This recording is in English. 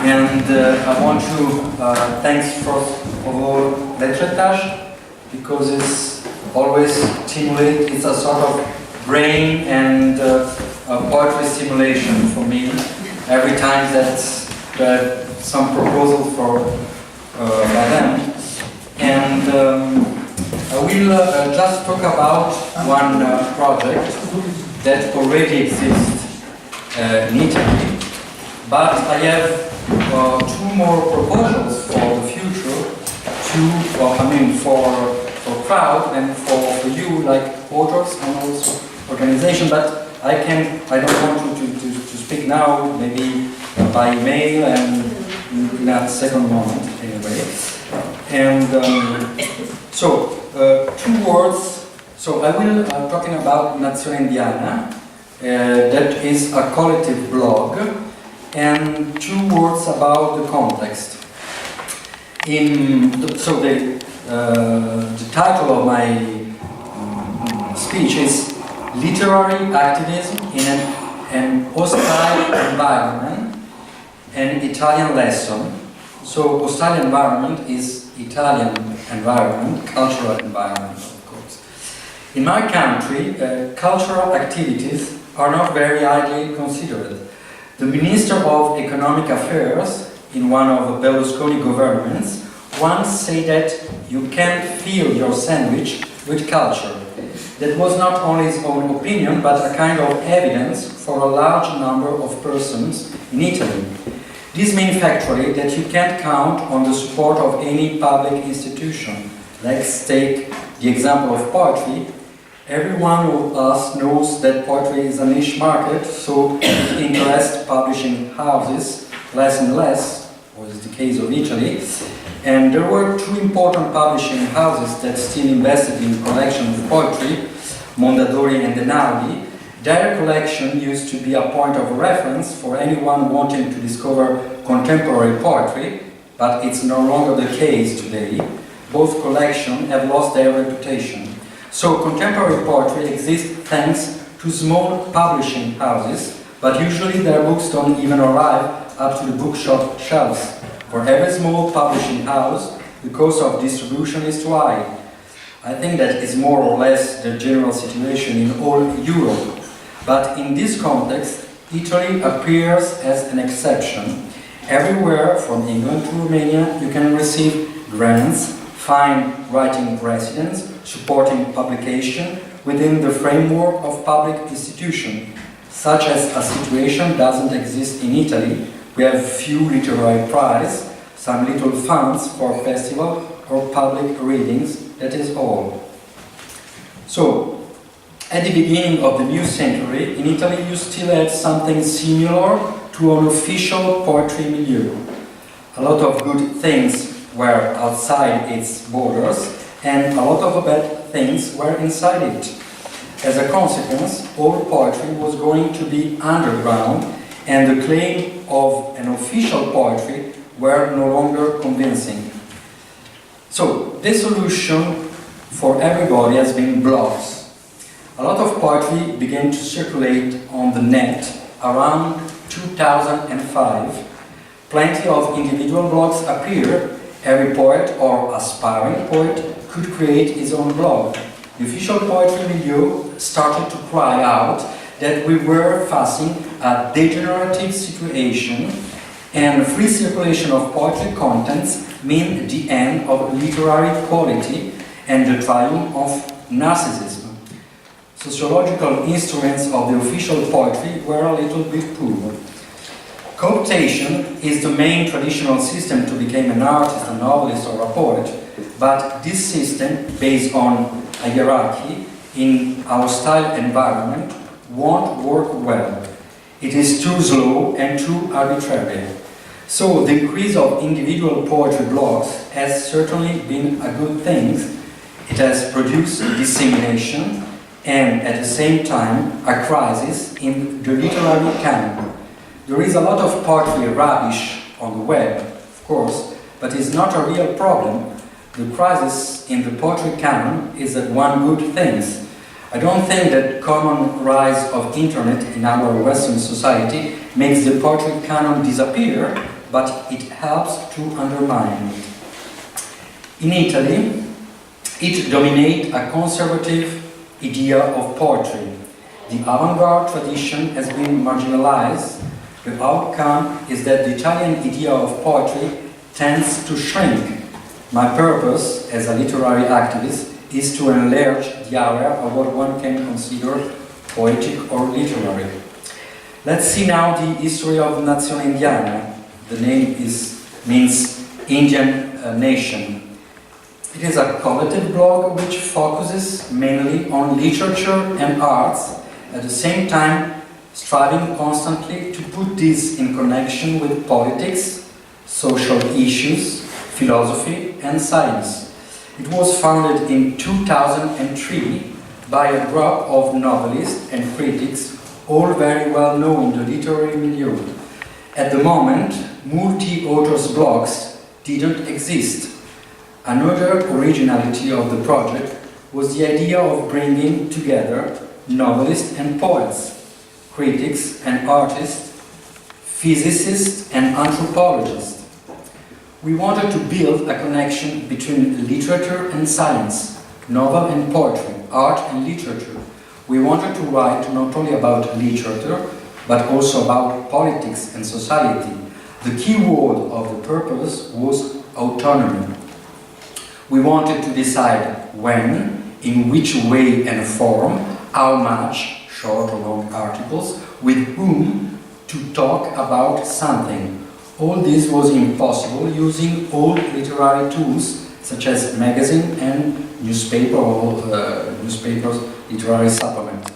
And I want to thank first of all Lettrétage, because it's always stimulates, it's a sort of brain and poetry stimulation for me. Every time that's some proposal for by them. And I will just talk about one project that already exists in Italy, but I have two more proposals for the future, for crowd and for you, like authors and also organization. But I don't want to speak now, maybe by email and in a second moment anyway. And so, two words. So I will talking about Nazione Indiana, that is a collective blog, and two words about the context. So the title of my speech is Literary Activism in an Hostile Environment, an Italian Lesson. So hostile environment is Italian environment, cultural environment, of course. In my country, cultural activities are not very highly considered. The Minister of Economic Affairs in one of the Berlusconi governments once said that you can't fill your sandwich with culture. That was not only his own opinion, but a kind of evidence for a large number of persons in Italy. This means factually that you can't count on the support of any public institution. Let's take the example of poetry. Everyone of us knows that poetry is a niche market, so it interests publishing houses less and less, as is the case of Italy. And there were two important publishing houses that still invested in collection of poetry, Mondadori and Einaudi. Their collection used to be a point of reference for anyone wanting to discover contemporary poetry, but it's no longer the case today. Both collections have lost their reputation. So contemporary poetry exists thanks to small publishing houses, but usually their books don't even arrive up to the bookshop shelves. For every small publishing house, the cost of distribution is too high. I think that is more or less the general situation in all Europe. But in this context, Italy appears as an exception. Everywhere, from England to Romania, you can receive grants, find writing residents, supporting publication within the framework of public institutions. Such as a situation doesn't exist in Italy. We have few literary prizes, some little funds for festival or public readings, that is all. So, at the beginning of the new century, in Italy you still had something similar to an official poetry milieu. A lot of good things were outside its borders, and a lot of bad things were inside it. As a consequence, all poetry was going to be underground, and the claim of an official poetry were no longer convincing. So, the solution for everybody has been blogs. A lot of poetry began to circulate on the net around 2005. Plenty of individual blogs appeared. Every poet or aspiring poet could create his own blog. The official poetry milieu started to cry out that we were facing a degenerative situation, and free circulation of poetry contents meant the end of literary quality and the triumph of narcissism. Sociological instruments of the official poetry were a little bit poor. Cooptation is the main traditional system to become an artist, a novelist, or a poet, but this system, based on a hierarchy in our style environment, won't work well. It is too slow and too arbitrary. So the increase of individual poetry blogs has certainly been a good thing. It has produced dissemination and at the same time a crisis in the literary canon. There is a lot of poetry rubbish on the web, of course, but it's not a real problem. The crisis in the poetry canon is that one good thing. I don't think that common rise of internet in our Western society makes the poetry canon disappear, but it helps to undermine it. In Italy, it dominates a conservative idea of poetry. The avant-garde tradition has been marginalized. The outcome is that the Italian idea of poetry tends to shrink. My purpose as a literary activist is to enlarge the area of what one can consider poetic or literary. Let's see now the history of Nazione Indiana. The name means Indian nation. It is a collective blog which focuses mainly on literature and arts, at the same time striving constantly to put this in connection with politics, social issues, philosophy and science. It was founded in 2003 by a group of novelists and critics, all very well known in the literary milieu. At the moment, multi-authors blogs didn't exist. Another originality of the project was the idea of bringing together novelists and poets, critics and artists, physicists and anthropologists. We wanted to build a connection between literature and science, novel and poetry, art and literature. We wanted to write not only about literature, but also about politics and society. The key word of the purpose was autonomy. We wanted to decide when, in which way and form, how much, short or long articles, with whom to talk about something. All this was impossible using old literary tools such as magazine and newspapers, literary supplement.